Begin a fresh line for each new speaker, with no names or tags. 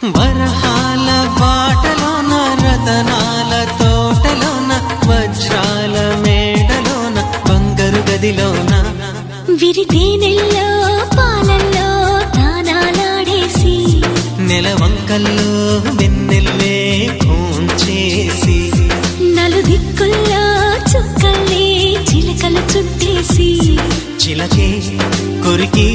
వరహాల బాటలోన రతనాల తోటలోన వజ్రాల మేడలోన బంగారు గదిలోన
విరితేనెల్లో పాలల్లో తానాలాడేసి
నెలవంకల్లో వెన్నెల్లే భోంచేసి
నలుదిక్కుల్లో చుక్కల్ని చిలకలు చుట్టేసి
చిలకే కొరికి